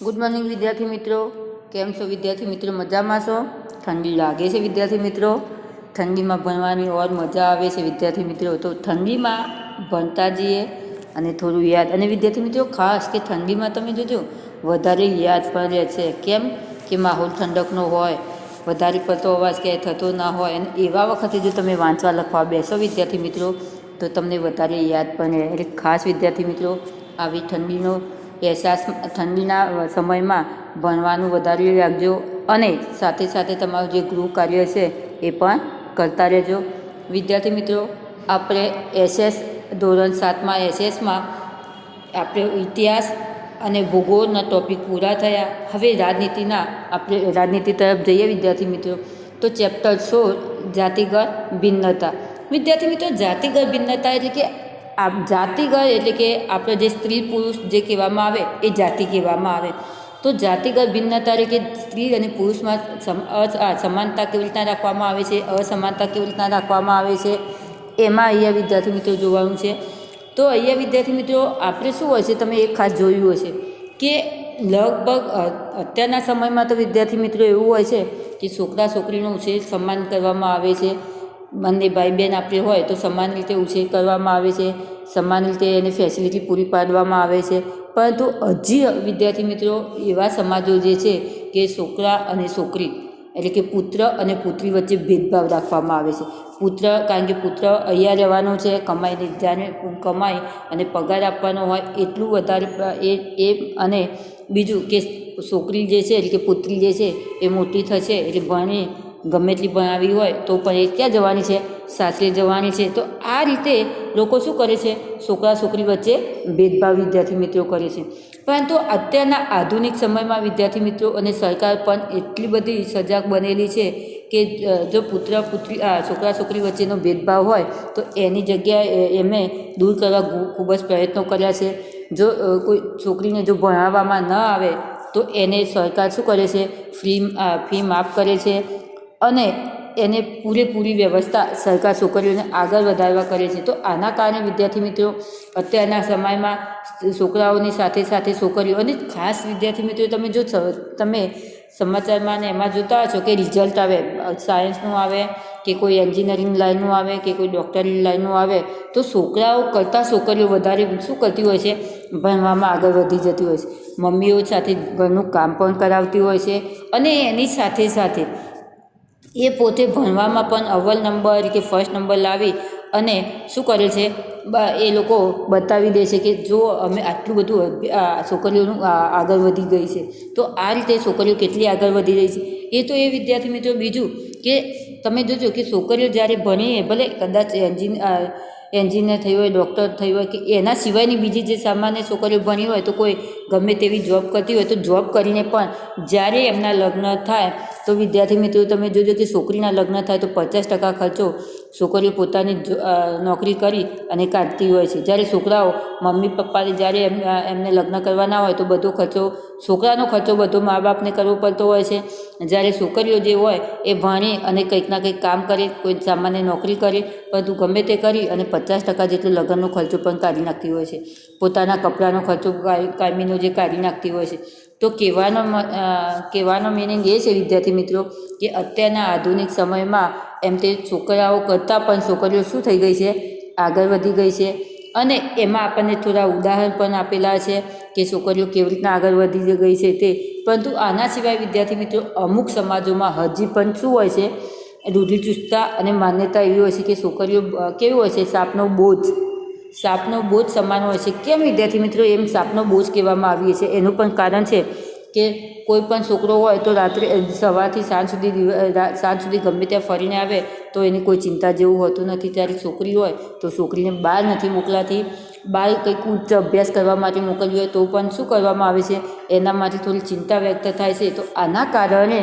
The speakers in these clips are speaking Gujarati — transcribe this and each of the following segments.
ગુડ મોર્નિંગ વિદ્યાર્થી મિત્રો, કેમ છો વિદ્યાર્થી મિત્રો? મજામાં છો? ઠંડી લાગે છે વિદ્યાર્થી મિત્રો? ઠંડીમાં ભણવાની ઓર મજા આવે છે વિદ્યાર્થી મિત્રો. તો ઠંડીમાં ભણતા જઈએ અને થોડું યાદ. અને વિદ્યાર્થી મિત્રો ખાસ કે ઠંડીમાં તમે જોજો વધારે યાદ પણ રહે છે. કેમ કે માહોલ ઠંડકનો હોય, વધારે પડતો અવાજ ક્યાંય થતો ના હોય, અને એવા વખતે જો તમે વાંચવા લખવા બેસો વિદ્યાર્થી મિત્રો તો તમને વધારે યાદ પણ રહે. એટલે ખાસ વિદ્યાર્થી મિત્રો આવી ઠંડીનો અહેસાસ ઠંડીના સમયમાં ભણવાનું વધારે રાખજો, અને સાથે સાથે તમારું જે ગૃહ કાર્ય છે એ પણ કરતા રહેજો વિદ્યાર્થી મિત્રો. આપણે ધોરણ 7માં એસએસમાં આપણે ઇતિહાસ અને ભૂગોળના ટૉપિક પૂરા થયા. હવે આપણે રાજનીતિ તરફ જઈએ વિદ્યાર્થી મિત્રો. તો ચેપ્ટર 16 જાતિગત ભિન્નતા. વિદ્યાર્થી મિત્રો જાતિગત ભિન્નતા એટલે કે જાતિગત એટલે કે આપણે જે સ્ત્રી પુરુષ જે કહેવામાં આવે એ જાતિ કહેવામાં આવે. તો જાતિગત ભિન્નતા એટલે કે સ્ત્રી અને પુરુષમાં સમાનતા કેવી રીતના રાખવામાં આવે છે, અસમાનતા કેવી રીતના રાખવામાં આવે છે, એમાં અહીંયા વિદ્યાર્થી મિત્રો જોવાનું છે. તો અહીંયા વિદ્યાર્થી મિત્રો આપણે શું હોય છે, તમે એક ખાસ જોયું હશે કે લગભગ અત્યારના સમયમાં તો વિદ્યાર્થી મિત્રો એવું હોય છે કે છોકરા છોકરીનો ઉછેર સમાન કરવામાં આવે છે. બંને ભાઈ બહેન આપણે હોય તો સમાન રીતે ઉછેર કરવામાં આવે છે, સમાન રીતે એને ફેસિલિટી પૂરી પાડવામાં આવે છે. પરંતુ હજી વિદ્યાર્થી મિત્રો એવા સમાજો જે છે કે છોકરા અને છોકરી એટલે કે પુત્ર અને પુત્રી વચ્ચે ભેદભાવ રાખવામાં આવે છે. કારણ કે પુત્ર અહીંયા રહેવાનો છે, કમાઈને જ્યારે કમાઈ અને પગાર આપવાનો હોય એટલું વધારે અને બીજું કે છોકરી જે છે એટલે કે પુત્રી જે છે એ મોટી થશે એટલે ભણી ગમે એટલી ભણાવી હોય તો પણ એ ક્યાં જવાની છે? સાસરે જવાની છે. તો આ રીતે લોકો શું કરે છે? છોકરા છોકરી વચ્ચે ભેદભાવ વિદ્યાર્થી મિત્રો કરે છે. પરંતુ અત્યારના આધુનિક સમયમાં વિદ્યાર્થી મિત્રો અને સરકાર પણ એટલી બધી સજાગ બનેલી છે કે જો છોકરા છોકરી વચ્ચેનો ભેદભાવ હોય તો એની જગ્યાએ એમને દૂર કરવા ખૂબ જ પ્રયત્નો કર્યા છે. જો કોઈ છોકરીને જો ભણાવવામાં ન આવે તો એને સરકાર શું કરે છે? ફી માફ કરે છે, અને એને પૂરેપૂરી વ્યવસ્થા સરકાર છોકરીઓને આગળ વધારવા કરે છે. તો આના કારણે વિદ્યાર્થી મિત્રો અત્યારના સમયમાં છોકરાઓની સાથે સાથે છોકરીઓ, અને ખાસ વિદ્યાર્થી મિત્રો તમે સમાચારમાં ને એમાં જોતા હશો કે રિઝલ્ટ આવે, સાયન્સનું આવે કે કોઈ એન્જિનિયરિંગ લાઈનનું આવે કે કોઈ ડૉક્ટરી લાઈનનું આવે, તો છોકરાઓ કરતાં છોકરીઓ વધારે શું કરતી હોય છે? ભણવામાં આગળ વધી જતી હોય છે. મમ્મીઓ સાથે ઘરનું કામ પણ કરાવતી હોય છે, અને એની સાથે સાથે એ પોતે ભણવામાં પણ અવ્વલ નંબર કે ફર્સ્ટ નંબર લાવી અને શું કરે છે? એ લોકો બતાવી દે છે કે જો અમે આટલું બધું છોકરીઓનું આગળ વધી ગઈ છે. તો આ રીતે છોકરીઓ કેટલી આગળ વધી રહી છે એ તો એ વિદ્યાર્થી મિત્રો. બીજું કે તમે જોજો કે છોકરીઓ જ્યારે ભણીએ, ભલે કદાચ એન્જિનિયર થઈ હોય, ડૉક્ટર થઈ હોય કે એના સિવાયની બીજી જે સામાન્ય છોકરીઓ ભણી હોય તો કોઈ ગમે તેવી જોબ કરતી હોય, તો જોબ કરીને પણ જ્યારે એમના લગ્ન થાય તો વિદ્યાર્થી મિત્રો તમે જોજો કે છોકરીના લગ્ન થાય તો 50% ખર્ચો છોકરીઓ પોતાની નોકરી કરી અને કાઢતી હોય છે. જ્યારે છોકરાઓ મમ્મી પપ્પાને જ્યારે એમને લગ્ન કરવાના હોય તો બધો ખર્ચો, છોકરાનો ખર્ચો બધો મા બાપને કરવો પડતો હોય છે. જ્યારે છોકરીઓ જે હોય એ ભણી અને કંઈક ના કંઈક કામ કરે, કોઈ સામાન્ય નોકરી કરે, બધું ગમે તે કરી અને 50% જેટલો લગ્નનો ખર્ચો પણ કાઢી નાખતી હોય છે. પોતાના કપડાનો ખર્ચો કાયમીનો જે કાઢી નાખતી હોય છે. તો કહેવાનો મિનિંગ એ છે વિદ્યાર્થી મિત્રો કે અત્યારના આધુનિક સમયમાં એમ તે છોકરાઓ કરતાં પણ છોકરીઓ શું થઈ ગઈ છે? આગળ વધી ગઈ છે. અને એમાં આપણને થોડા ઉદાહરણ પણ આપેલા છે કે છોકરીઓ કેવી રીતના આગળ વધી ગઈ છે તે. પરંતુ આના સિવાય વિદ્યાર્થી મિત્રો અમુક સમાજોમાં હજી પણ શું હોય છે? રૂઢિચુસ્તતા અને માન્યતા એવી હોય છે કે છોકરીઓ કેવી હોય છે? સાપનો બોજ સમાન હોય છે. કેમ વિદ્યાર્થી મિત્રો એમ સાપનો બોજ કહેવામાં આવીએ છે? એનું પણ કારણ છે કે કોઈ પણ છોકરો હોય તો રાત્રે સવારથી સાંજ સુધી ગમે ત્યાં ફરીને આવે તો એની કોઈ ચિંતા જેવું હોતું નથી. ત્યારે છોકરી હોય તો છોકરીને બહાર નથી મોકલાતી. બહાર કંઈક ઉચ્ચ અભ્યાસ કરવા માટે મોકલવી હોય તો પણ શું કરવામાં આવે છે? એના માટે થોડી ચિંતા વ્યક્ત થાય છે. તો આના કારણે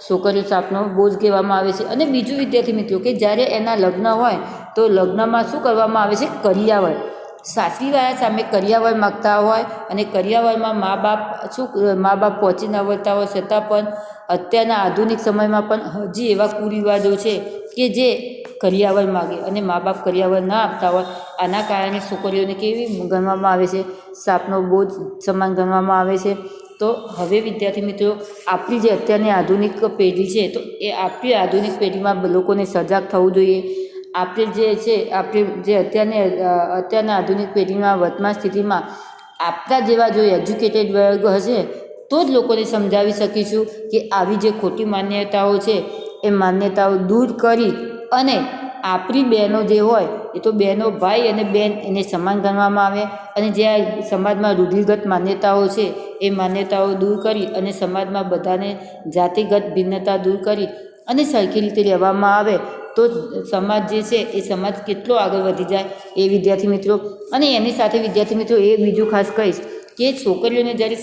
છોકરીઓ સાપનો બોજ કહેવામાં આવે છે. અને બીજું વિદ્યાર્થી મિત્રો કે જ્યારે એના લગ્ન હોય તો લગ્નમાં શું કરવામાં આવે છે? કરિયાવર. સાસરીવાળા સામે કરિયાવર માગતા હોય, અને કરિયાવરમાં મા બાપ પહોંચી ન વળતા હોય છતાં પણ અત્યારના આધુનિક સમયમાં પણ હજી એવા કુરિવાજો છે કે જે કરિયાવર માગે અને મા બાપ કરિયાવર ના આપતા હોય. આના કારણે છોકરીઓને કેવી ગણવામાં આવે છે? સાપનો બોજ સમાન ગણવામાં આવે છે. તો તો હવે વિદ્યાર્થી મિત્રો આપણી જે અત્યારની આધુનિક પેઢી છે તો એ આપણી આધુનિક પેઢીમાં લોકોને સજાગ થવું જોઈએ. આપણે જે છે આપણે જે અત્યારના આધુનિક પેઢીમાં વર્તમાન સ્થિતિમાં આપણા જેવા જો એજ્યુકેટેડ વર્ગ હશે તો જ લોકોને સમજાવી શકીશું કે આવી જે ખોટી માન્યતાઓ છે એ માન્યતાઓ દૂર કરી અને આપણી બહેનો જે હોય એ તો બહેનો ભાઈ અને બહેન એને સમાન ગણવામાં આવે અને જે આ સમાજમાં રૂઢિગત માન્યતાઓ છે એ માન્યતાઓ દૂર કરી અને સમાજમાં બધાને જાતિગત ભિન્નતા દૂર કરી અને સરખી રીતે રહેવામાં આવે તો સમાજ જે છે એ સમાજ કેટલો આગળ વધી જાય એ વિદ્યાર્થી મિત્રો. અને એની સાથે વિદ્યાર્થી મિત્રો એ બીજું ખાસ કહીશ કે છોકરીઓને જ્યારે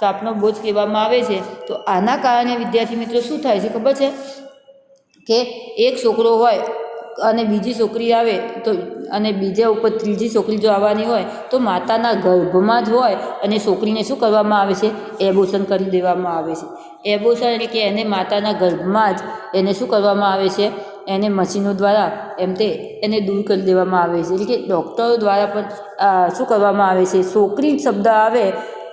સાપનો બોજ કહેવામાં આવે છે તો આના કારણે વિદ્યાર્થી મિત્રો શું થાય છે ખબર છે કે એક છોકરો હોય અને બીજી છોકરી આવે તો અને બીજા ઉપર ત્રીજી છોકરી જો આવવાની હોય તો માતાના ગર્ભમાં જ હોય અને છોકરીને શું કરવામાં આવે છે એબોર્શન કરી દેવામાં આવે છે. એબોર્શન એટલે કે એને માતાના ગર્ભમાં જ એને શું કરવામાં આવે છે એને મશીનો દ્વારા એને દૂર કરી દેવામાં આવે છે. એટલે કે ડૉક્ટરો દ્વારા પણ શું કરવામાં આવે છે છોકરી શબ્દ આવે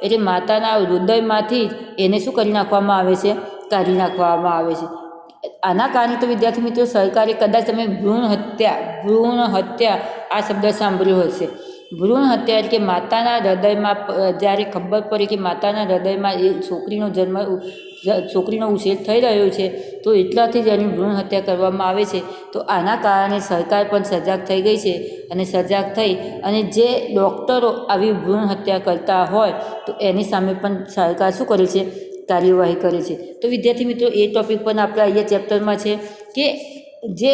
એટલે માતાના હૃદયમાંથી જ એને શું કરી નાખવામાં આવે છે કાઢી નાખવામાં આવે છે. આના કારણે તો વિદ્યાર્થી મિત્રો સરકારે કદાચ તમે ભ્રૂણ હત્યા આ શબ્દ સાંભળ્યો હશે. ભ્રૂણ હત્યા એટલે કે માતાના હૃદયમાં જ્યારે ખબર પડી કે માતાના હૃદયમાં એ છોકરીનો ઉછેર થઈ રહ્યો છે તો એટલાથી જ એની ભ્રૂણ હત્યા કરવામાં આવે છે. તો આના કારણે સરકાર પણ સજાગ થઈ ગઈ છે અને સજાગ થઈ અને જે ડૉક્ટરો આવી ભ્રૂણ હત્યા કરતા હોય તો એની સામે પણ સરકાર શું કરે છે કાર્યવાહી કરે છે. તો વિદ્યાર્થી મિત્રો એ ટૉપિક પણ આપણા અહીંયા ચેપ્ટરમાં છે કે જે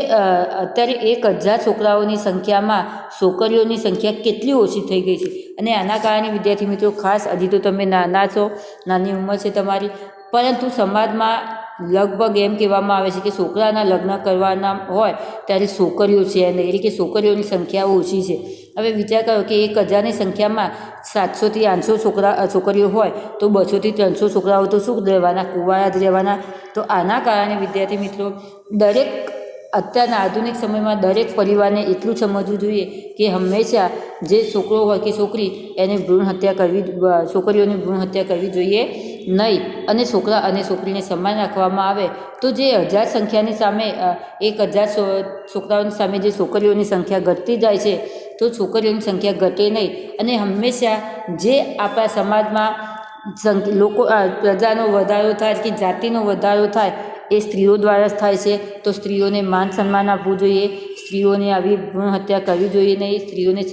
અત્યારે 1000 છોકરાઓની સંખ્યામાં છોકરીઓની સંખ્યા કેટલી ઓછી થઈ ગઈ છે. અને આના કારણે વિદ્યાર્થી મિત્રો ખાસ હજી તો તમે નાના છો, નાની ઉંમર છે તમારી, પરંતુ સમાજમાં લગભગ એમ કહેવામાં આવે છે કે છોકરાના લગ્ન કરવાના હોય ત્યારે છોકરીઓ છે નહીં, એટલે કે છોકરીઓની સંખ્યા ઓછી છે. હવે વિચાર કરો કે 1000ની સંખ્યામાં 700 થી 800 છોકરીઓ હોય તો 200 થી 300 છોકરાઓ તો શું રહેવાના, કુંવારા જ રહેવાના. તો આના કારણે વિદ્યાર્થી મિત્રો અત્યારના આધુનિક સમયમાં દરેક પરિવારને એટલું સમજવું જોઈએ કે હંમેશા જે છોકરો હોય કે છોકરી એને છોકરીઓની ભ્રૂણ હત્યા કરવી જોઈએ નહીં અને છોકરા અને છોકરીને સમાન રાખવામાં આવે તો જે 1000 સંખ્યાની સામે 1000 છોકરાઓની સામે જે છોકરીઓની સંખ્યા ઘટતી જાય છે તો છોકરીઓની સંખ્યા ઘટે નહીં. અને હંમેશા જે આપણા સમાજમાં પ્રજાનો વધારો થાય કે જાતિનો વધારો થાય એ સ્ત્રીઓ દ્વારા જ થાય છે. તો સ્ત્રીઓને માન સન્માન આપવું જોઈએ, સ્ત્રીઓને આવી ભ્રૂણ હત્યા કરવી જોઈએ નહીં, સ્ત્રીઓને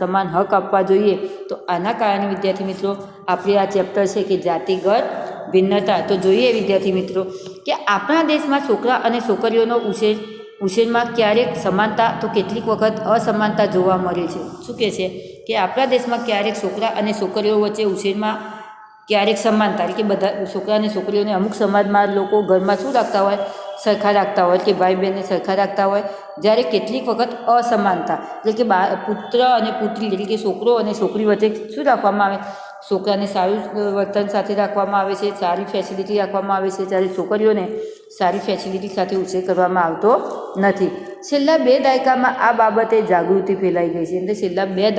સમાન હક આપવા જોઈએ. તો આના કારણે વિદ્યાર્થી મિત્રો આપણે આ ચેપ્ટર છે કે જાતિગત ભિન્નતા તો જોઈએ વિદ્યાર્થી મિત્રો કે આપણા દેશમાં છોકરા અને છોકરીઓનો ઉછેરમાં ક્યારેક સમાનતા તો કેટલીક વખત અસમાનતા જોવા મળે છે. શું કહે છે કે આપણા દેશમાં ક્યારેક છોકરા અને છોકરીઓ વચ્ચે ઉછેરમાં ક્યારેક સમાનતા એટલે કે બધા છોકરા અને છોકરીઓને અમુક સમાજમાં લોકો ઘરમાં શું રાખતા હોય સરખા રાખતા હોય કે ભાઈ બહેનને સરખા રાખતા હોય, જ્યારે કેટલીક વખત અસમાનતા એટલે કે પુત્ર અને પુત્રી એટલે કે છોકરો અને છોકરી વચ્ચે શું રાખવામાં આવે, છોકરાને સારું વર્તન સાથે રાખવામાં આવે છે, સારી ફેસિલિટી રાખવામાં આવે છે, જ્યારે છોકરીઓને સારી ફેસિલિટી સાથે ઉછેર કરવામાં આવતો નથી. છેલ્લા 2 દાયકામાં આ બાબતે જાગૃતિ ફેલાઈ ગઈ છે. એટલે છેલ્લા 2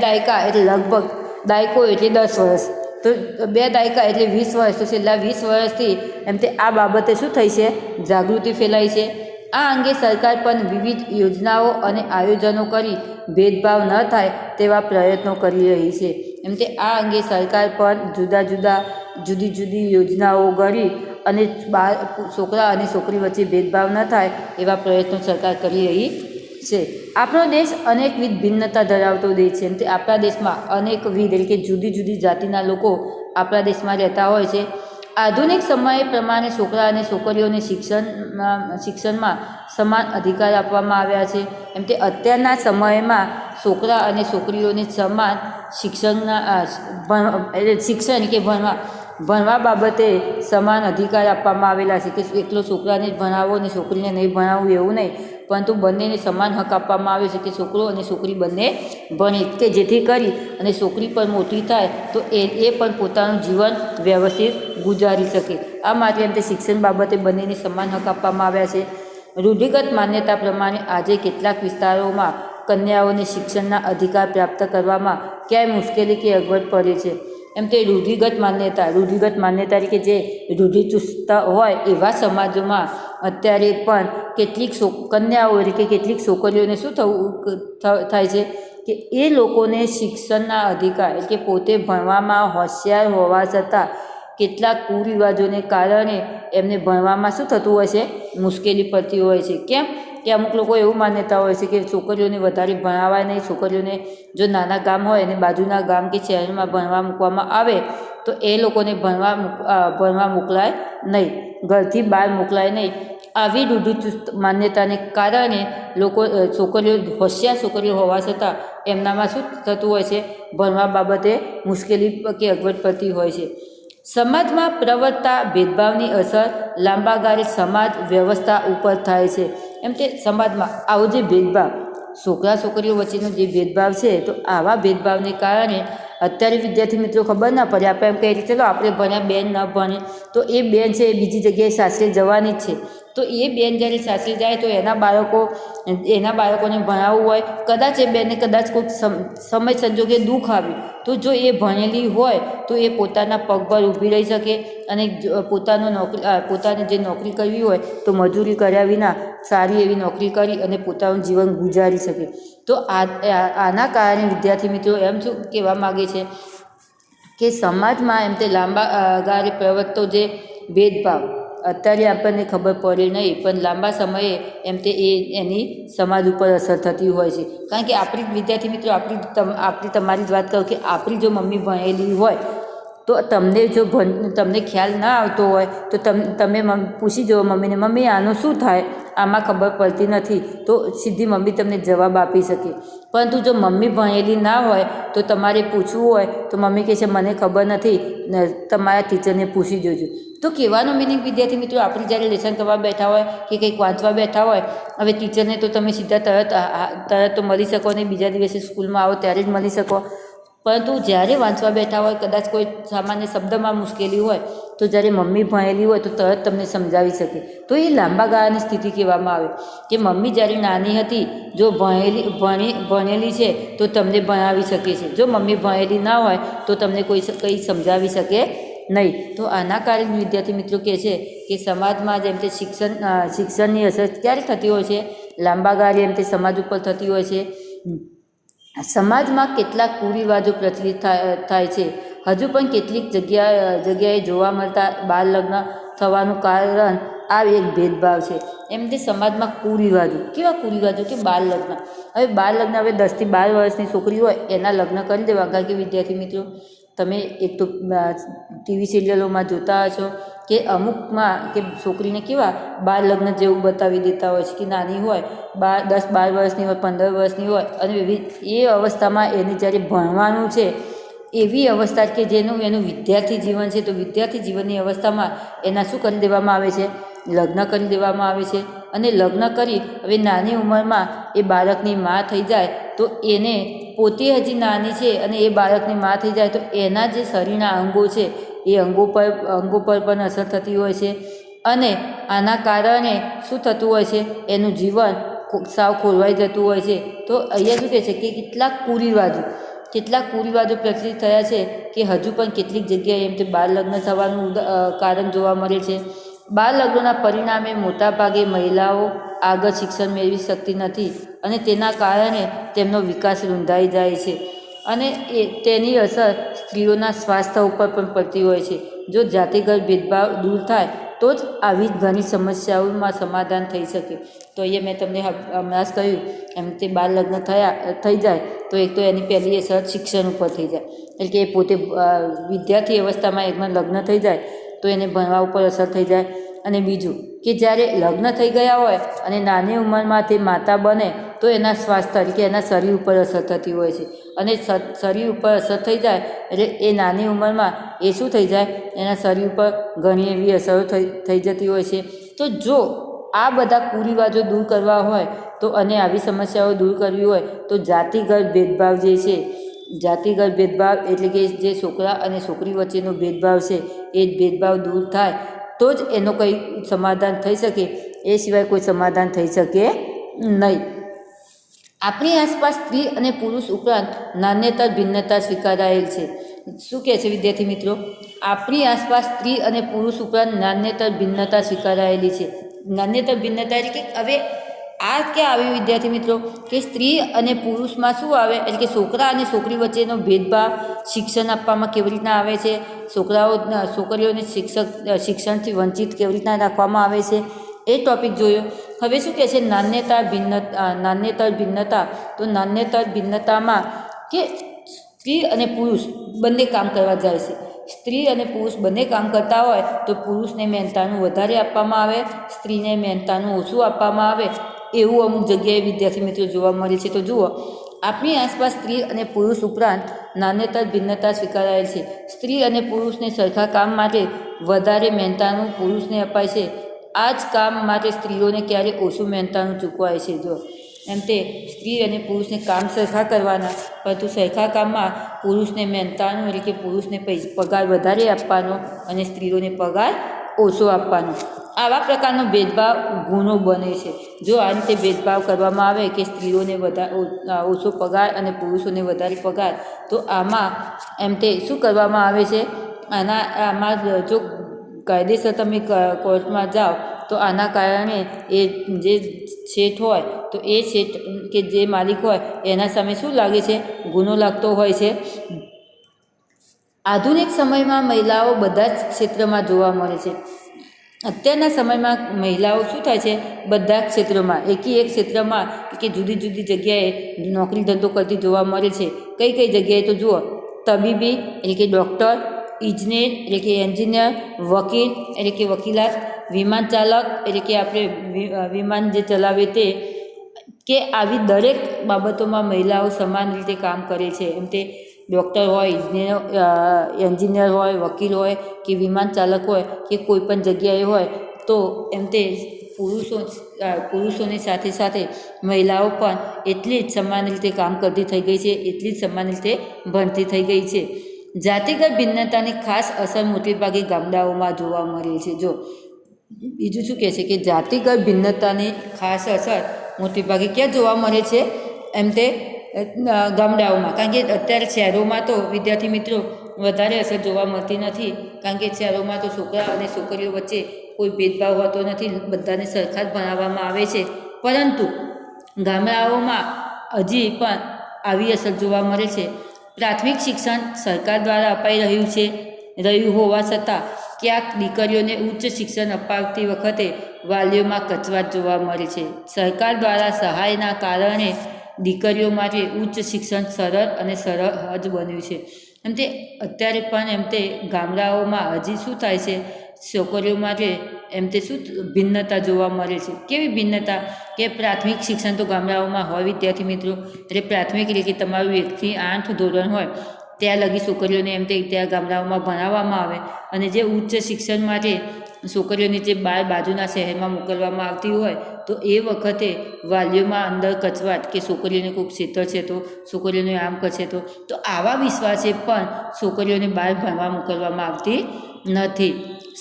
દાયકા એટલે લગભગ દાયકો એટલે 10 વર્ષ, તો 2 દાયકા એટલે 20 વર્ષ, તો છેલ્લા 20 વર્ષથી આ બાબતે શું થઈ છે જાગૃતિ ફેલાઈ છે. આ અંગે સરકાર પણ વિવિધ યોજનાઓ અને આયોજનો કરી ભેદભાવ ન થાય તેવા પ્રયત્નો કરી રહી છે. આ અંગે સરકાર પણ જુદી જુદી યોજનાઓ કરી અને છોકરા અને છોકરી વચ્ચે ભેદભાવ ન થાય એવા પ્રયત્નો સરકાર કરી રહી છે. આપણો દેશ અનેકવિધ ભિન્નતા ધરાવતો દેશ છે. આપણા દેશમાં અનેકવિધ એટલે કે જુદી જુદી જાતિના લોકો આપણા દેશમાં રહેતા હોય છે. આધુનિક સમય પ્રમાણે છોકરા અને છોકરીઓને શિક્ષણમાં સમાન અધિકાર આપવામાં આવ્યા છે. અત્યારના સમયમાં છોકરા અને છોકરીઓને સમાન શિક્ષણ કે ભણવા બાબતે સમાન અધિકાર આપવામાં આવેલા છે કે એકલો છોકરાને જ ભણાવો અને છોકરીને નહીં ભણાવવું એવું નહીં, પરંતુ બંનેને સમાન હક આપવામાં આવે છે કે છોકરો અને છોકરી બંને ભણે કે જેથી કરી અને છોકરી પણ મોટી થાય તો એ પણ પોતાનું જીવન વ્યવસ્થિત ગુજારી શકે. આ માટે શિક્ષણ બાબતે બંનેને સમાન હક આપવામાં આવ્યા છે. રૂઢિગત માન્યતા પ્રમાણે આજે કેટલાક વિસ્તારોમાં કન્યાઓને શિક્ષણના અધિકાર પ્રાપ્ત કરવામાં ક્યાંય મુશ્કેલી કે અગવડ પડે છે. એમ તે રૂઢિગત માન્યતા કે જે રૂઢિચુસ્ત હોય એવા સમાજોમાં અત્યારે પણ કેટલીક કન્યાઓ એટલે કે કેટલીક છોકરીઓને શું થાય છે કે એ લોકોને શિક્ષણના અધિકાર એટલે કે પોતે ભણવામાં હોશિયાર હોવા છતાં કેટલાક કુરિવાજોને કારણે એમને ભણવામાં શું થતું હોય છે, મુશ્કેલી પડતી હોય છે. કેમ કે અમુક લોકો એવું માન્યતા હોય છે કે છોકરીઓને વધારે ભણાવાય નહીં, છોકરીઓને જો નાના ગામ હોય અને બાજુના ગામ કે શહેરમાં ભણવા મૂકવામાં આવે તો એ લોકોને ભણવા મોકલાય નહીં, ઘરથી બહાર મોકલાય નહીં. આવી રૂઢિચુસ્ત માન્યતાને કારણે હોશિયાર છોકરીઓ હોવા છતાં એમનામાં શું થતું હોય છે, ભણવા બાબતે મુશ્કેલી કે અગવડ પડતી હોય છે. સમાજમાં પ્રવર્તતા ભેદભાવની અસર લાંબા ગાળે સમાજ વ્યવસ્થા ઉપર થાય છે. એમ તે સમાજમાં આવો જે ભેદભાવ છોકરા છોકરીઓ વચ્ચેનો જે ભેદભાવ છે, તો આવા ભેદભાવને કારણે અત્યારે વિદ્યાર્થી મિત્રો ખબર ના પડે, આપણે એમ કહીએ ચલો આપણે ભણ્યા, બેન ન ભણે તો એ બેન છે એ બીજી જગ્યાએ સાસરે જવાની જ છે. તો એ બેન જ્યારે સાસરે જાય તો એના બાળકોને ભણાવવું હોય, કદાચ એ બેનને કદાચ કોઈક સમય સંજોગે દુઃખ આવ્યું તો જો એ ભણેલી હોય તો એ પોતાના પગ પર ઊભી રહી શકે અને પોતાને જે નોકરી કરવી હોય તો મજૂરી કર્યા વિના સારી એવી નોકરી કરી અને પોતાનું જીવન ગુજારી શકે. તો આના કારણે વિદ્યાર્થી મિત્રો એમ શું કહેવા માગે છે કે સમાજમાં એમ તે લાંબા ગાળે પ્રવર્તતો જે ભેદભાવ અત્યારે આપણને ખબર પડે નહીં, પણ લાંબા સમયે એમ તે એની સમાજ ઉપર અસર થતી હોય છે. કારણ કે આપણી વિદ્યાર્થી મિત્રો આપણી તમારી જ વાત કરું કે આપણી જો મમ્મી ભણેલી હોય તો તમને ખ્યાલ ના આવતો હોય તો તમે પૂછી જુઓ મમ્મીને, મમ્મી આનું શું થાય, આમાં ખબર પડતી નથી, તો સીધી મમ્મી તમને જવાબ આપી શકે. પરંતુ જો મમ્મી ભણેલી ના હોય તો તમારે પૂછવું હોય તો મમ્મી કહે છે મને ખબર નથી, તમારા ટીચરને પૂછી જોજો. તો કહેવાનો મિનિંગ વિદ્યાર્થી મિત્રો, આપણે જ્યારે લેસન કરવા બેઠા હોય કે કંઈક વાંચવા બેઠા હોય, હવે ટીચરને તો તમે સીધા તરત તો મળી શકો નહીં, બીજા દિવસે સ્કૂલમાં આવો ત્યારે જ મળી શકો. પરંતુ જ્યારે વાંચવા બેઠા હોય, કદાચ કોઈ સામાન્ય શબ્દમાં મુશ્કેલી હોય તો જ્યારે મમ્મી ભણેલી હોય તો તરત તમને સમજાવી શકે. તો એ લાંબા ગાળાની સ્થિતિ કહેવામાં આવે કે મમ્મી જ્યારે નાની હતી જો ભણેલી છે તો તમને ભણાવી શકે છે, જો મમ્મી ભણેલી ના હોય તો તમને કંઈ સમજાવી શકે નહીં. તો આના કારણે વિદ્યાર્થી મિત્રો કહે છે કે સમાજમાં જેમ તે શિક્ષણની અસર ક્યારે થતી હોય છે, લાંબા ગાળે એમ તે સમાજ ઉપર થતી હોય છે. સમાજમાં કેટલાક કુરિવાજો પ્રચલિત થાય છે. હજુ પણ કેટલીક જગ્યાએ જોવા મળતા બાળ લગ્ન થવાનું કારણ આ એક ભેદભાવ છે. એમ તે સમાજમાં કુરિવાજો, કેવા કુરિવાજો કે બાળ લગ્ન. હવે બાળ લગ્ન, હવે 10 થી 12 વર્ષની છોકરી હોય એના લગ્ન કરી દેવા. કારણ કે વિદ્યાર્થી મિત્રો તમે એક તો ટીવી સિરિયલોમાં જોતા હશો કે અમુકમાં કે છોકરીને કેવા બાળ લગ્ન જેવું બતાવી દેતા હોય છે કે નાની હોય, 10-12 વર્ષની હોય, 15 વર્ષની હોય, અને એ અવસ્થામાં એને જ્યારે ભણવાનું છે એવી અવસ્થા કે એનું વિદ્યાર્થી જીવન છે, તો વિદ્યાર્થી જીવનની અવસ્થામાં એના શું કરી દેવામાં આવે છે, લગ્ન કરી દેવામાં આવે છે. અને લગ્ન કરી હવે નાની ઉંમરમાં એ બાળકની મા થઈ જાય તો એને પોતે હજી નાની છે અને એ બાળકની મા થઈ જાય તો એના જે શરીરના અંગો છે એ અંગો પર પણ અસર થતી હોય છે. અને આના કારણે શું થતું હોય છે, એનું જીવન સાવ ખોરવાઈ જતું હોય છે. તો અહીંયા શું કહે છે કે કેટલાક કુરિવાજો પ્રચલિત થયા છે કે હજુ પણ કેટલીક જગ્યાએ એમ તે બાળ લગ્ન થવાનું કારણ જોવા મળે છે. બાળ લગ્નના પરિણામે મોટાભાગે મહિલાઓ આગળ શિક્ષણ મેળવી શકતી નથી અને તેના કારણે તેમનો વિકાસ રૂંધાઈ જાય છે અને તેની અસર સ્ત્રીઓના સ્વાસ્થ્ય ઉપર પણ પડતી હોય છે. જો જાતિગત ભેદભાવ દૂર થાય તો જ આવી ઘણી સમસ્યાઓમાં સમાધાન થઈ શકે. તો અહીંયા મેં તમને હમણાં જ કહ્યું એમ તે બાળ લગ્ન થઈ જાય તો એક તો એની પહેલી અસર શિક્ષણ ઉપર થઈ જાય, એટલે કે એ પોતે વિદ્યાર્થી અવસ્થામાં એકમાં લગ્ન થઈ જાય તો એને ભણવા ઉપર અસર થઈ જાય. અને બીજું કે જ્યારે લગ્ન થઈ ગયા હોય અને નાની ઉંમરમાં તે માતા બને તો એના સ્વાસ્થ્ય એટલે એના શરીર ઉપર અસર થતી હોય છે. અને શરીર ઉપર અસર થઈ જાય એટલે એ નાની ઉંમરમાં એ શું થઈ જાય, એના શરીર ઉપર ઘણી એવી અસરો થઈ જતી હોય છે. તો જો આ બધા કુરિવાજો દૂર કરવા હોય તો અને આવી સમસ્યાઓ દૂર કરવી હોય તો જાતિગત ભેદભાવ જે છે, જાતિગત ભેદભાવ એટલે કે જે છોકરા અને છોકરી વચ્ચેનો ભેદભાવ છે એ ભેદભાવ દૂર થાય તો જ એનો કંઈ સમાધાન થઈ શકે, એ સિવાય કોઈ સમાધાન થઈ શકે નહીં. આપણી આસપાસ સ્ત્રી અને પુરુષ ઉપરાંત નાન્યતર ભિન્નતા સ્વીકારાયેલ છે. શું કહે છે વિદ્યાર્થી મિત્રો? આપણી આસપાસ સ્ત્રી અને પુરુષ ઉપરાંત નાન્યતર ભિન્નતા સ્વીકારાયેલી છે. નાન્યતર ભિન્નતા એટલે કે હવે આ ક્યાં આવ્યું વિદ્યાર્થી મિત્રો? કે સ્ત્રી અને પુરુષમાં શું આવે એટલે કે છોકરા અને છોકરી વચ્ચેનો ભેદભાવ શિક્ષણ આપવામાં કેવી રીતના આવે છે, છોકરીઓને શિક્ષણથી વંચિત કેવી રીતના રાખવામાં આવે છે, એ ટોપિક જોયો. હવે શું કહે છે? નાન્યતર ભિન્નતા. તો નાન્યતર ભિન્નતામાં કે સ્ત્રી અને પુરુષ બંને કામ કરવા જાય છે. સ્ત્રી અને પુરુષ બંને કામ કરતા હોય તો પુરુષને મહેનતાણું વધારે આપવામાં આવે, સ્ત્રીને મહેનતાણું ઓછું આપવામાં આવે, એવું અમુક જગ્યાએ વિદ્યાર્થી મિત્રો જોવા મળે છે. તો જુઓ, આપણી આસપાસ સ્ત્રી અને પુરુષ ઉપરાંત નાન્યતર ભિન્નતા સ્વીકારાયેલ છે. સ્ત્રી અને પુરુષને સરખા કામ માટે વધારે મહેનતાણું પુરુષને અપાય છે. આ જ કામ માટે સ્ત્રીઓને ક્યારેય ઓછું મહેનતાણું ચૂકવાય છે. જો એમ તે સ્ત્રી અને પુરુષને કામ સરખા કરવાના, પરંતુ સરખા કામમાં પુરુષને મહેનતાણું એટલે કે પુરુષને પગાર વધારે આપવાનો અને સ્ત્રીઓને પગાર ઓછો આપવાનો. આવા પ્રકારનો ભેદભાવ ગુનો બને છે. જો આ રીતે ભેદભાવ કરવામાં આવે કે સ્ત્રીઓને ઓછો પગાર અને પુરુષોને વધારે પગાર, તો આમાં એમ તે શું કરવામાં આવે છે? આમાં જો કાયદેસર તમે કોર્ટમાં જાઓ તો આના કારણે એ જે શેઠ હોય તો એ શેઠ કે જે માલિક હોય એના સામે શું લાગે છે? ગુનો લાગતો હોય છે. આધુનિક સમયમાં મહિલાઓ બધા જ ક્ષેત્રમાં જોવા મળે છે. અત્યારના સમયમાં મહિલાઓ શું થાય છે? બધા જ ક્ષેત્રોમાં, એક ક્ષેત્રમાં કે જુદી જુદી જગ્યાએ નોકરી ધંધો કરતી જોવા મળે છે. કઈ કઈ જગ્યાએ? તો જુઓ, તબીબી એટલે કે ડૉક્ટર, ઇજનેર એટલે કે એન્જિનિયર, વકીલ એટલે કે વકીલાત, વિમાન ચાલક એટલે કે આપણે વિમાન જે ચલાવે તે, કે આવી દરેક બાબતોમાં મહિલાઓ સમાન રીતે કામ કરે છે. એમ તે ડૉક્ટર હોય, એન્જિનિયર હોય, વકીલ હોય કે વિમાન ચાલક હોય કે કોઈ પણ જગ્યાએ હોય, તો એમ તે પુરુષોની સાથે સાથે મહિલાઓ પણ એટલી જ સમાન રીતે કામ કરતી થઈ ગઈ છે, એટલી જ સમાન રીતે ભણતી થઈ ગઈ છે. જાતિગત ભિન્નતાની ખાસ અસર મોટેભાગે ગામડાઓમાં જોવા મળે છે. જો બીજું શું કહે છે? કે જાતિગત ભિન્નતાની ખાસ અસર મોટેભાગે ક્યાં જોવા મળે છે? એમ તે ગામડાઓમાં. કારણ કે અત્યારે શહેરોમાં તો વિદ્યાર્થી મિત્રો વધારે અસર જોવા મળતી નથી, કારણ કે શહેરોમાં તો છોકરા અને છોકરીઓ વચ્ચે કોઈ ભેદભાવ હોતો નથી, બધાને સરખા જ ભણાવવામાં આવે છે. પરંતુ ગામડાઓમાં હજી પણ આવી અસર જોવા મળે છે. પ્રાથમિક શિક્ષણ સરકાર દ્વારા અપાઈ રહ્યું હોવા છતાં ક્યાંક દીકરીઓને ઉચ્ચ શિક્ષણ અપાવતી વખતે વાલીઓમાં કચવાટ જોવા મળે છે. સરકાર દ્વારા સહાયના કારણે દીકરીઓ માટે ઉચ્ચ શિક્ષણ સરળ અને સહજ બન્યું છે. એમ તે અત્યારે પણ એમ તે ગામડાઓમાં હજી શું થાય છે? છોકરીઓ માટે એમ તે શું ભિન્નતા જોવા મળે છે? કેવી ભિન્નતા? કે પ્રાથમિક શિક્ષણ તો ગામડાઓમાં હોય વિદ્યાર્થી મિત્રો, એટલે પ્રાથમિક એટલે કે તમારું 1 થી 8 ધોરણ હોય ત્યાં લગી છોકરીઓને એમ તે ત્યાં ગામડાઓમાં ભણાવવામાં આવે, અને જે ઉચ્ચ શિક્ષણ માટે છોકરીઓને જે બાજુના શહેરમાં મોકલવામાં આવતી હોય તો એ વખતે વાલીઓમાં અંદર કચવાટ કે છોકરીઓને કોઈક ક્ષેત્ર છે તો છોકરીઓને આમ કરશે તો આવા વિશ્વાસે પણ છોકરીઓને બહાર ભણવા મોકલવામાં આવતી નથી.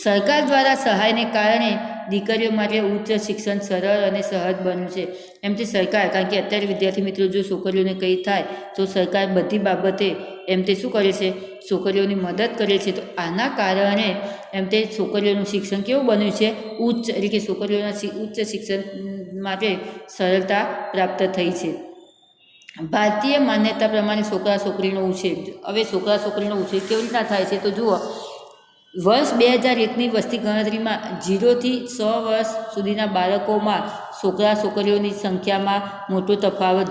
સરકાર દ્વારા સહાયને કારણે દીકરીઓ માટે ઉચ્ચ શિક્ષણ સરળ અને સહજ બન્યું છે. એમ તે સરકાર, કારણ કે અત્યારે વિદ્યાર્થી મિત્રો જો છોકરીઓને કંઈ થાય તો સરકાર બધી બાબતે એમ તે શું કરે છે? છોકરીઓની મદદ કરે છે. તો આના કારણે એમ તે છોકરીઓનું શિક્ષણ કેવું બન્યું છે? ઉચ્ચ, એટલે કે છોકરીઓના ઉચ્ચ શિક્ષણ માટે સરળતા પ્રાપ્ત થઈ છે. ભારતીય માન્યતા પ્રમાણે છોકરા છોકરીનો ઉછેર. હવે છોકરા છોકરીનો ઉછેર કેવી રીતના થાય છે? તો જુઓ, વર્ષ 2001ની વસ્તી ગણતરીમાં 0 થી 100 વર્ષ સુધીના બાળકોમાં છોકરા છોકરીઓની સંખ્યામાં મોટો તફાવત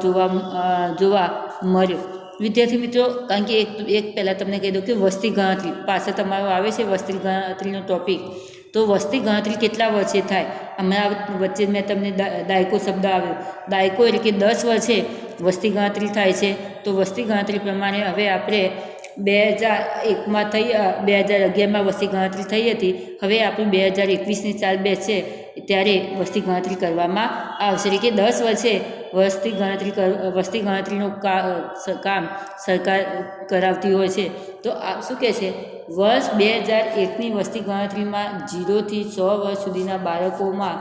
જોવા મળ્યો. વિદ્યાર્થી મિત્રો, કારણ કે એક પહેલાં તમને કહી દઉં કે વસ્તી ગણતરી પાછળ તમારો આવે છે વસ્તી ગણતરીનો ટોપિક. તો વસ્તી ગણતરી કેટલા વર્ષે થાય? હમણાં વચ્ચે મેં તમને દાયકો શબ્દ આવ્યો. દાયકો એટલે કે 10 વર્ષે વસ્તી ગણતરી થાય છે. તો વસ્તી ગણતરી પ્રમાણે હવે આપણે 2001માં 2011માં વસ્તી ગણતરી થઈ હતી. હવે આપણું 2021ની સાલ બેસશે ત્યારે વસ્તી ગણતરી કરવામાં આવશે. એટલે કે 10 વર્ષે વસ્તી ગણતરીનું કામ સરકાર કરાવતી હોય છે. તો આ શું કહે છે? વર્ષ 2001ની વસ્તી ગણતરીમાં 0 થી 100 વર્ષ સુધીના બાળકોમાં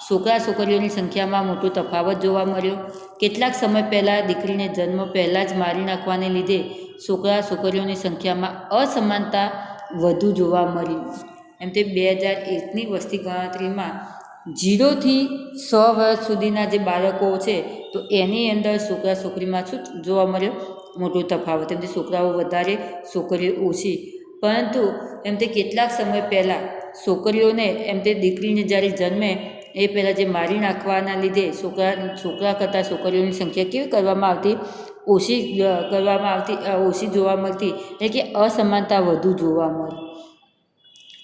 છોકરા છોકરીઓની સંખ્યામાં મોટો તફાવત જોવા મળ્યો. કેટલાક સમય પહેલાં દીકરીને જન્મ પહેલાં જ મારી નાખવાને લીધે છોકરા છોકરીઓની સંખ્યામાં અસમાનતા વધુ જોવા મળી. એમ તે 2001ની વસ્તી ગણતરીમાં 0થી 100 વર્ષ સુધીના જે બાળકો છે તો એની અંદર છોકરા છોકરીમાં શું જોવા મળ્યો? મોટો તફાવત. એમ તે છોકરાઓ વધારે, છોકરીઓ ઓછી. પરંતુ એમ તે કેટલાક સમય પહેલાં છોકરીઓને એમ તે દીકરીને જ્યારે જન્મે એ પહેલાં જે મારી નાખવાના લીધે છોકરા કરતાં છોકરીઓની સંખ્યા કેવી કરવામાં આવતી? ઓછી જોવા મળતી. એટલે કે અસમાનતા વધુ જોવા મળે.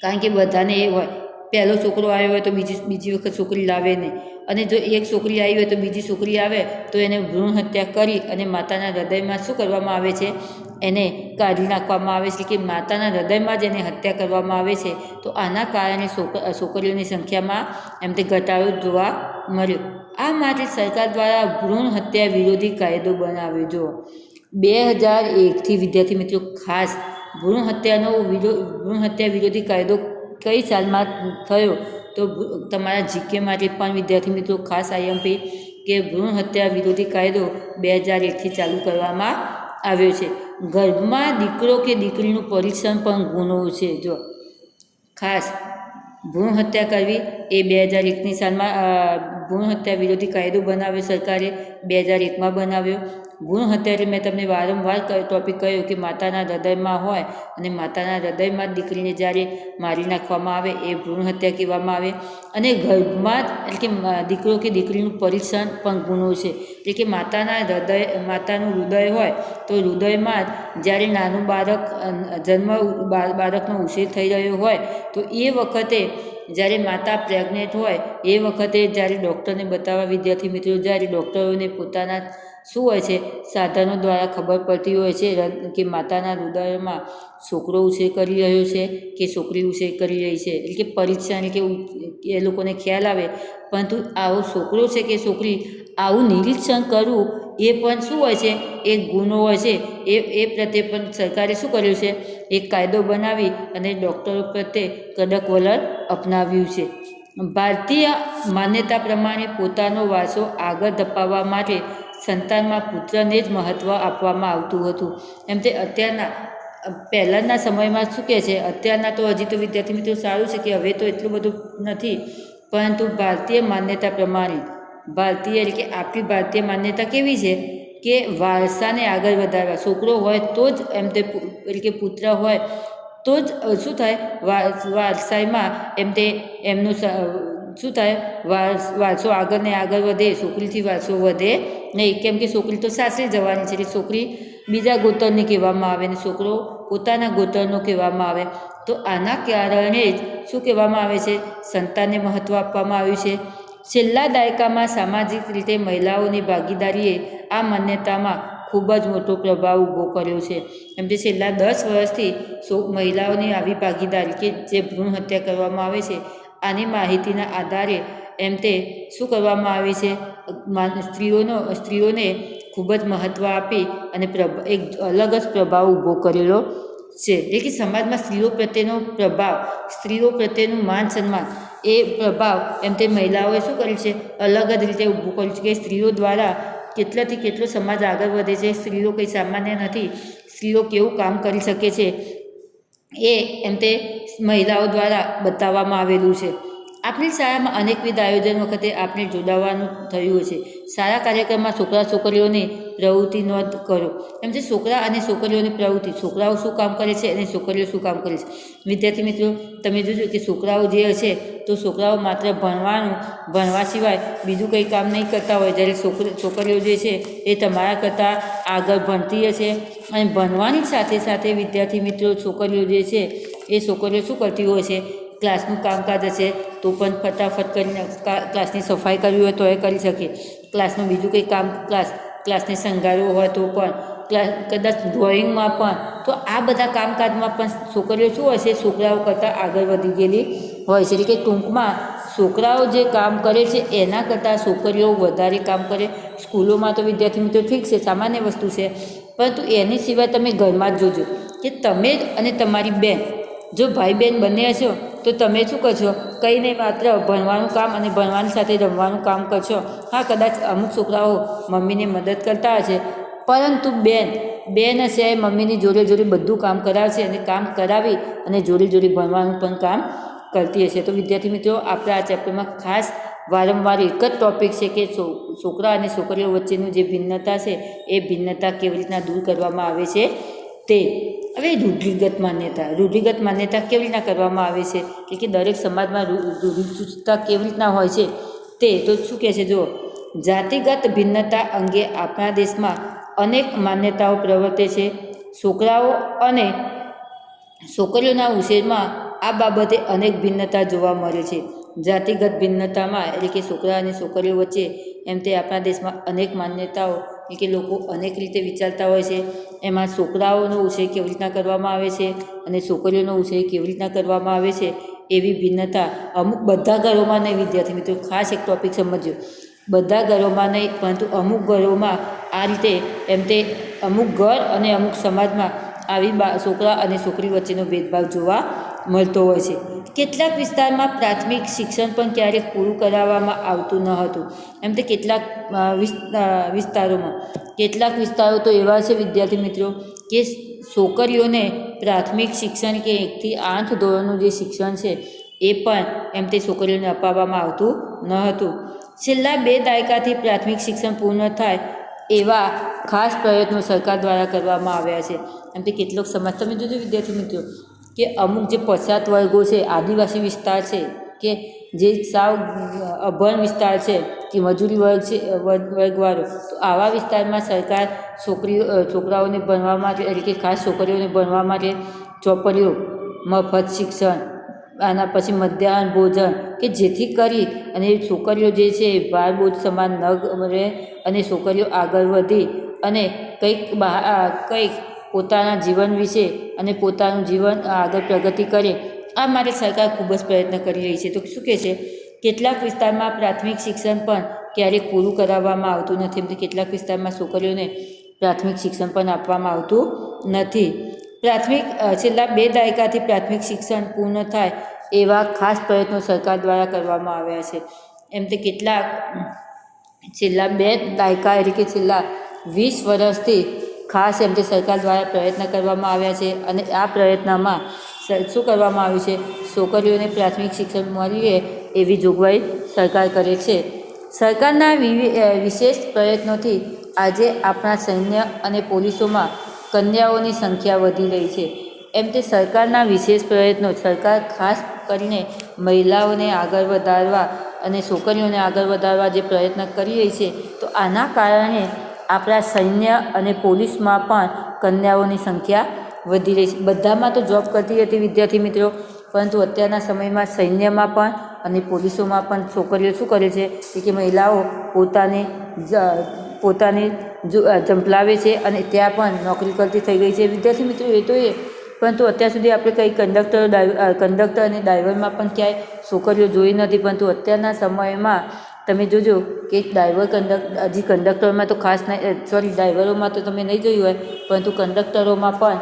કારણ કે બધાને એ હોય, પહેલો છોકરો આવ્યો હોય તો બીજી વખત છોકરી લાવે નહીં, અને જો એક છોકરી આવી હોય તો બીજી છોકરી આવે તો એને ભ્રૂણ હત્યા કરી અને માતાના હૃદયમાં શું કરવામાં આવે છે? એને કાઢી નાખવામાં આવે છે, કે માતાના હૃદયમાં જ એને હત્યા કરવામાં આવે છે. તો આના કારણે છોકરીઓની સંખ્યામાં એમ તે ઘટાડો જોવા મળ્યો. આ માટે સરકાર દ્વારા ભ્રૂણ હત્યા વિરોધી કાયદો બનાવ્યો. જો 2001થી વિદ્યાર્થી મિત્રો ખાસ ભ્રૂણ હત્યા વિરોધી કાયદો કઈ સાલમાં થયો? તો તમારા જીકે માટે પણ વિદ્યાર્થી મિત્રો ખાસ આઈએમપી કે ભ્રૂણ હત્યા વિરોધી કાયદો 2001થી ચાલુ કરવામાં આવ્યો છે. ગર્ભમાં દીકરો કે દીકરીનું પરીક્ષણ પણ ગુનો છે. જો ખાસ ભ્રૂણ હત્યા કરવી એ 2001ની સાલમાં ભ્રૂણ હત્યા વિરોધી કાયદો બનાવ્યો સરકારે, 2001માં બનાવ્યો. ભ્રૂણ હત્યા એટલે મેં તમને વારંવાર ટોપિક કહ્યું કે માતાના હૃદયમાં હોય અને માતાના હૃદયમાં જ દીકરીને જ્યારે મારી નાખવામાં આવે એ ભ્રૂણ હત્યા કહેવામાં આવે. અને ગર્ભમાં એટલે કે દીકરો કે દીકરીનું પરીક્ષણ પણ ગુનો છે. એટલે કે માતાનું હૃદય હોય તો હૃદયમાં જ જ્યારે નાનું બાળકનો ઉછેર થઈ રહ્યો હોય તો એ વખતે જ્યારે માતા પ્રેગ્નેન્ટ હોય એ વખતે જ્યારે ડૉક્ટરને બતાવવા વિદ્યાર્થી મિત્રો જ્યારે ડૉક્ટરોને પોતાના શું હોય છે સાધનો દ્વારા ખબર પડતી હોય છે કે માતાના હૃદયમાં છોકરો ઉછેર કરી રહ્યો છે કે છોકરી ઉછેર કરી રહી છે. એટલે કે પરીક્ષા કે એ લોકોને ખ્યાલ આવે. પરંતુ આવો છોકરો છે કે છોકરી આવું નિરીક્ષણ કરવું એ પણ શું હોય છે? એક ગુનો હોય છે. એ પ્રત્યે પણ સરકારે શું કર્યું છે? એક કાયદો બનાવી અને ડૉક્ટરો પ્રત્યે કડક વલણ અપનાવ્યું છે. ભારતીય માન્યતા પ્રમાણે પોતાનો વારસો આગળ ધપાવવા માટે સંતાનમાં પુત્રને જ મહત્ત્વ આપવામાં આવતું હતું. એમ તે પહેલાંના સમયમાં શું કહે છે? અત્યારના તો હજી તો વિદ્યાર્થી મિત્રો સારું છે કે હવે તો એટલું બધું નથી, પરંતુ ભારતીય માન્યતા પ્રમાણે એટલે કે આપણી ભારતીય માન્યતા કેવી છે કે વારસાને આગળ વધારવા છોકરો હોય તો જ એમ તે એટલે કે પુત્ર હોય તો જ શું થાય? વારસાઈમાં એમ તે એમનું શું થાય? વારસો આગળ ને આગળ વધે. છોકરીથી વારસો વધે નહીં, કેમ કે છોકરી તો સાસરે જવાની છે. એટલે છોકરી બીજા ગોતરની કહેવામાં આવે ને છોકરો પોતાના ગોતરનો કહેવામાં આવે. તો આના કારણે જ શું કહેવામાં આવે છે? સંતાનને મહત્ત્વ આપવામાં આવ્યું છે. છેલ્લા દાયકામાં સામાજિક રીતે મહિલાઓની ભાગીદારીએ આ માન્યતામાં ખૂબ જ મોટો પ્રભાવ ઊભો કર્યો છે. એમ કે છેલ્લા 10 વર્ષથી મહિલાઓની આવી ભાગીદારી કે જે ભ્રૂણ હત્યા કરવામાં આવે છે આની માહિતીના આધારે એમ તે શું કરવામાં આવે છે? સ્ત્રીઓને ખૂબ જ મહત્ત્વ આપી અને એક અલગ જ પ્રભાવ ઊભો કરેલો છે. એટલે કે સમાજમાં સ્ત્રીઓ પ્રત્યેનો પ્રભાવ, સ્ત્રીઓ પ્રત્યેનું માન સન્માન એ પ્રભાવ એમ તે મહિલાઓએ શું કર્યું છે? અલગ જ રીતે ઊભું કર્યું છે કે સ્ત્રીઓ દ્વારા કેટલાથી કેટલો સમાજ આગળ વધે છે. સ્ત્રીઓ કંઈ સામાન્ય નથી. સ્ત્રીઓ કેવું કામ કરી શકે છે એ એમ તે મહિલાઓ દ્વારા બતાવવામાં આવેલું છે. આપણી શાળામાં અનેકવિધ આયોજન વખતે આપણે જોડાવાનું થયું છે. સારા કાર્યક્રમમાં છોકરા છોકરીઓની પ્રવૃત્તિ નોંધ કરો. એમ છે છોકરા અને છોકરીઓની પ્રવૃત્તિ, છોકરાઓ શું કામ કરે છે અને છોકરીઓ શું કામ કરે છે. વિદ્યાર્થી મિત્રો તમે જોજો કે છોકરાઓ જે હશે તો છોકરાઓ માત્ર ભણવા સિવાય બીજું કંઈ કામ નહીં કરતા હોય, જ્યારે છોકરીઓ જે છે એ તમારા કરતાં આગળ ભણતી હશે. અને ભણવાની સાથે સાથે વિદ્યાર્થી મિત્રો છોકરીઓ જે છે એ છોકરીઓ શું કરતી હોય છે? ક્લાસનું કામકાજ હશે તો પણ ફટાફટ કરીને ક્લાસની સફાઈ કરવી હોય તો એ કરી શકે. ક્લાસનું બીજું કંઈ કામ ક્લાસને શણગારવો હોય તો પણ, કદાચ ડ્રોઈંગમાં પણ. તો આ બધા કામકાજમાં પણ છોકરીઓ શું હોય છે? છોકરાઓ કરતાં આગળ વધી ગયેલી હોય છે. એટલે કે ટૂંકમાં છોકરાઓ જે કામ કરે છે એના કરતાં છોકરીઓ વધારે કામ કરે. સ્કૂલોમાં તો વિદ્યાર્થી મિત્રો ઠીક છે, સામાન્ય વસ્તુ છે, પરંતુ એની સિવાય તમે ઘરમાં જ જોજો કે તમે અને તમારી બેન, જો ભાઈ બહેન બંને હશો તો તમે શું કરશો? કંઈ નહીં, માત્ર ભણવાનું કામ અને ભણવાની સાથે રમવાનું કામ કરશો. હા, કદાચ અમુક છોકરાઓ મમ્મીને મદદ કરતા હશે, પરંતુ બેન હશે એ મમ્મીની જોડે જોડે બધું કામ કરાવશે અને કામ કરાવી અને જોડે જોડે ભણવાનું પણ કામ કરતી હશે. તો વિદ્યાર્થી મિત્રો, આપણે આ ચેપ્ટરમાં ખાસ વારંવાર એક જ ટૉપિક છે કે છોકરા અને છોકરીઓ વચ્ચેનું જે ભિન્નતા છે એ ભિન્નતા કેવી રીતના દૂર કરવામાં આવે છે તે. હવે રૂઢિગત માન્યતા કેવી રીતના કરવામાં આવે છે કે દરેક સમાજમાં રૂઢિચુસ્તતા કેવી રીતના હોય છે તે. તો શું કહે છે? જુઓ, જાતિગત ભિન્નતા અંગે આપણા દેશમાં અનેક માન્યતાઓ પ્રવર્તે છે. છોકરાઓ અને છોકરીઓના ઉછેરમાં આ બાબતે અનેક ભિન્નતા જોવા મળે છે. જાતિગત ભિન્નતામાં એટલે કે છોકરા અને છોકરીઓ વચ્ચે એમ તે આપણા દેશમાં અનેક માન્યતાઓ એટલે કે લોકો અનેક રીતે વિચારતા હોય છે. એમાં છોકરાઓનો ઉછેર કેવી રીતના કરવામાં આવે છે અને છોકરીઓનો ઉછેર કેવી રીતના કરવામાં આવે છે એવી ભિન્નતા અમુક બધા ઘરોમાં નહીં. વિદ્યાર્થી મિત્રો, ખાસ એક ટૉપિક સમજજો. બધા ઘરોમાં નહીં, પરંતુ અમુક ઘરોમાં આ રીતે એમ તે અમુક ઘર અને અમુક સમાજમાં આવી છોકરા અને છોકરી વચ્ચેનો ભેદભાવ જોવા મળતો હોય છે. કેટલાક વિસ્તારમાં પ્રાથમિક શિક્ષણ પણ ક્યારેક પૂરું કરાવવામાં આવતું ન હતું. એમ તે કેટલાક વિસ્તારો તો એવા છે વિદ્યાર્થી મિત્રો કે છોકરીઓને પ્રાથમિક શિક્ષણ કે 1 થી 8 ધોરણનું જે શિક્ષણ છે એ પણ એમ તે છોકરીઓને અપાવવામાં આવતું ન હતું. છેલ્લા 2 દાયકાથી પ્રાથમિક શિક્ષણ પૂર્ણ થાય એવા ખાસ પ્રયત્નો સરકાર દ્વારા કરવામાં આવ્યા છે. એમ તે કેટલોક સમાજ, તમે જોજો વિદ્યાર્થી મિત્રો, કે અમુક જે પછાત વર્ગો છે, આદિવાસી વિસ્તાર છે કે જે સાવ અભણ વિસ્તાર છે કે મજૂરી વર્ગ છે, વર્ગવાળો, તો આવા વિસ્તારમાં સરકાર છોકરાઓને ભણવા માટે એટલે કે ખાસ છોકરીઓને ભણવા માટે ચોપડીઓ, મફત શિક્ષણ, આના પછી મધ્યાહન ભોજન, કે જેથી કરી અને છોકરીઓ જે છે ભાર બોજ સમાન ન રહે અને છોકરીઓ આગળ વધી અને કંઈક પોતાના જીવન વિશે અને પોતાનું જીવન આગળ પ્રગતિ કરે. આ માટે સરકાર ખૂબ જ પ્રયત્ન કરી રહી છે. તો શું કહે છે? કેટલાક વિસ્તારમાં પ્રાથમિક શિક્ષણ પણ ક્યારેક પૂરું કરાવવામાં આવતું નથી. એમ કેટલાક વિસ્તારમાં છોકરીઓને પ્રાથમિક શિક્ષણ પણ આપવામાં આવતું નથી. છેલ્લા 2 દાયકાથી પ્રાથમિક શિક્ષણ પૂર્ણ થાય એવા ખાસ પ્રયત્નો સરકાર દ્વારા કરવામાં આવ્યા છે. એમ તે છેલ્લા 2 દાયકા એટલે કે છેલ્લા 20 વર્ષથી ખાસ એમ તે સરકાર દ્વારા પ્રયત્ન કરવામાં આવ્યા છે. અને આ પ્રયત્નમાં શું કરવામાં આવ્યું છે? છોકરીઓને પ્રાથમિક શિક્ષણ મળી રહે એવી જોગવાઈ સરકાર કરે છે. સરકારના વિશેષ પ્રયત્નોથી આજે આપણા સૈન્ય અને પોલીસોમાં કન્યાઓની સંખ્યા વધી રહી છે. એમ તે સરકારના વિશેષ પ્રયત્નો, સરકાર ખાસ કરીને મહિલાઓને આગળ વધારવા અને છોકરીઓને આગળ વધારવા જે પ્રયત્ન કરી રહી છે, તો આના કારણે આપણા સૈન્ય અને પોલીસમાં પણ કન્યાઓની સંખ્યા વધી રહી છે. બધામાં તો જોબ કરતી હતી વિદ્યાર્થી મિત્રો, પરંતુ અત્યારના સમયમાં સૈન્યમાં પણ અને પોલીસોમાં પણ છોકરીઓ શું કરે છે કે મહિલાઓ પોતાને ઝંપલાવે છે અને ત્યાં પણ નોકરી કરતી થઈ ગઈ છે. વિદ્યાર્થી મિત્રો, પરંતુ અત્યાર સુધી આપણે કંઈ કંડક્ટર અને ડ્રાઈવરમાં પણ ક્યાંય છોકરીઓ જોઈ નથી. પરંતુ અત્યારના સમયમાં તમે જોજો કે કંડક્ટરોમાં તો ખાસ નહીં, ડ્રાઈવરોમાં તો તમે નહીં જોયું હોય, પરંતુ કંડક્ટરોમાં પણ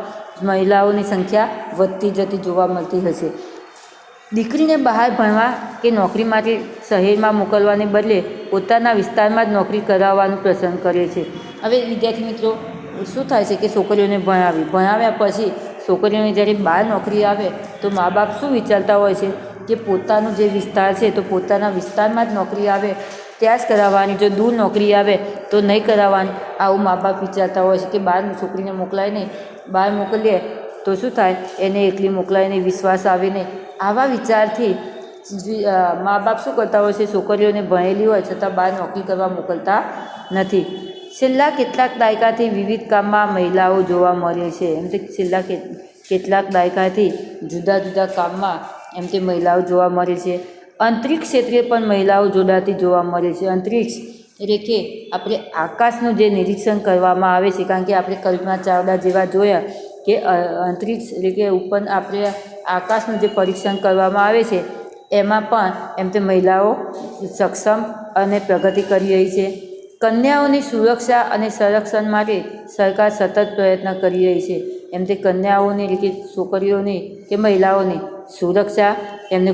મહિલાઓની સંખ્યા વધતી જતી જોવા મળતી હશે. દીકરીને બહાર ભણવા કે નોકરી માટે શહેરમાં મોકલવાને બદલે પોતાના વિસ્તારમાં જ નોકરી કરાવવાનું પસંદ કરે છે. હવે વિદ્યાર્થી મિત્રો, શું થાય છે કે છોકરીઓને ભણાવ્યા પછી છોકરીઓને જ્યારે બહાર નોકરી આવે તો મા બાપ શું વિચારતા હોય છે કે પોતાનો જે વિસ્તાર છે તો પોતાના વિસ્તારમાં જ નોકરી આવે ત્યાં જ કરાવવાની, જો દૂર નોકરી આવે તો નહીં કરાવવાની, આવું મા બાપ વિચારતા હોય છે. કે બહાર છોકરીને મોકલાય નહીં, બહાર મોકલીએ તો શું થાય, એને એકલી મોકલાય નહીં, વિશ્વાસ આવે નહીં. આવા વિચારથી મા બાપ શું કરતા હોય છે? છોકરીઓને ભણેલી હોય છતાં બહાર નોકરી કરવા મોકલતા નથી. છેલ્લા કેટલાક દાયકાથી વિવિધ કામમાં મહિલાઓ જોવા મળે છે. એમ તે છેલ્લા કેટલાક દાયકાથી જુદા જુદા કામમાં એમ તે મહિલાઓ જોવા મળે છે. અંતરિક્ષ ક્ષેત્રે પણ મહિલાઓ જોડાતી જોવા મળે છે. અંતરિક્ષ એટલે કે આપણે આકાશનું જે નિરીક્ષણ કરવામાં આવે છે, કારણ કે આપણે કલ્પના ચાવડા જેવા જોયા કે અંતરિક્ષ એટલે કે ઉપર આપણે આકાશનું જે પરીક્ષણ કરવામાં આવે છે એમાં પણ એમ તે મહિલાઓ સક્ષમ અને પ્રગતિ કરી રહી છે. કન્યાઓની સુરક્ષા અને સંરક્ષણ માટે સરકાર સતત પ્રયત્ન કરી રહી છે. એમ તે કન્યાઓને એટલે કે છોકરીઓને કે મહિલાઓને સુરક્ષા, એમને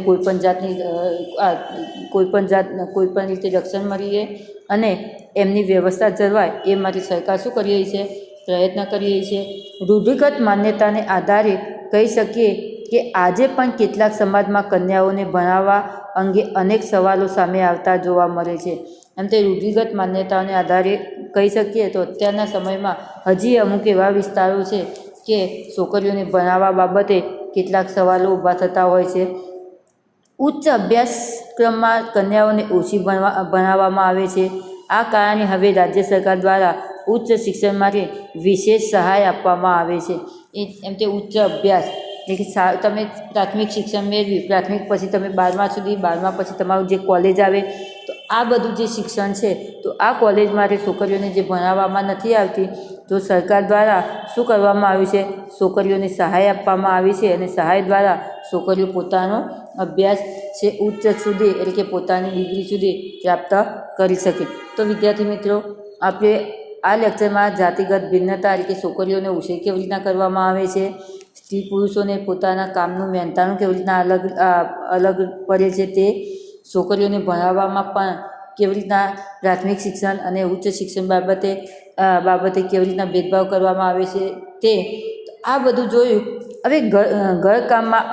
કોઈપણ રીતે રક્ષણ મળી રહે અને એમની વ્યવસ્થા જળવાય એ માટે સરકાર શું કરી રહી છે? પ્રયત્ન કરી રહી છે. રૂઢિગત માન્યતાને આધારે કહી શકીએ કે આજે પણ કેટલાક સમાજમાં કન્યાઓને ભણાવવા અંગે અનેક સવાલો સામે આવતા જોવા મળે છે. એમ તે રૂઢિગત માન્યતાઓને આધારે કહી શકીએ તો અત્યારના સમયમાં હજી અમુક એવા વિસ્તારો છે કે છોકરીઓને ભણાવવા બાબતે કેટલાક સવાલો ઊભા થતા હોય છે. ઉચ્ચ અભ્યાસક્રમમાં કન્યાઓને ઓછી ભણાવવામાં આવે છે. આ કારણે હવે રાજ્ય સરકાર દ્વારા ઉચ્ચ શિક્ષણ માટે વિશેષ સહાય આપવામાં આવે છે. એમ તે ઉચ્ચ અભ્યાસ એટલે કે તમે પ્રાથમિક શિક્ષણ મેળવી, પ્રાથમિક પછી તમે 12મા સુધી, 12મા પછી તમારું જે કોલેજ આવે, તો આ બધું જે શિક્ષણ છે તો આ કોલેજ માટે છોકરીઓને જે ભણાવવામાં નથી આવતી તો સરકાર દ્વારા શું કરવામાં આવ્યું છે? છોકરીઓને સહાય આપવામાં આવી છે અને સહાય દ્વારા છોકરીઓ પોતાનો અભ્યાસ છે ઉચ્ચ સુધી એટલે કે પોતાની ડિગ્રી સુધી પ્રાપ્ત કરી શકે. તો વિદ્યાર્થી મિત્રો, આપણે આ લેક્ચરમાં જાતિગત ભિન્નતા એટલે કે છોકરીઓને ઉછેર કેવી રીતના કરવામાં આવે છે, સ્ત્રી પુરુષોને પોતાના કામનું મહેનતાણું કેવી રીતના અલગ પડે છે, તે છોકરીઓને ભણાવવામાં પણ કેવી રીતના પ્રાથમિક શિક્ષણ અને ઉચ્ચ શિક્ષણ બાબતે કેવી રીતના ભેદભાવ કરવામાં આવે છે તે આ બધું જોયું. હવે ઘરકામમાં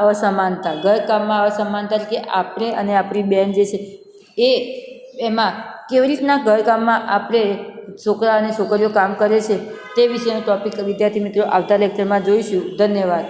અસમાનતા એટલે કે આપણે અને આપણી બહેન જે છે એમાં કેવી રીતના ઘરકામમાં આપણે છોકરા અને છોકરીઓ કામ કરે છે તે વિશેનો ટૉપિક વિદ્યાર્થી મિત્રો આવતા લેક્ચરમાં જોઈશું. ધન્યવાદ.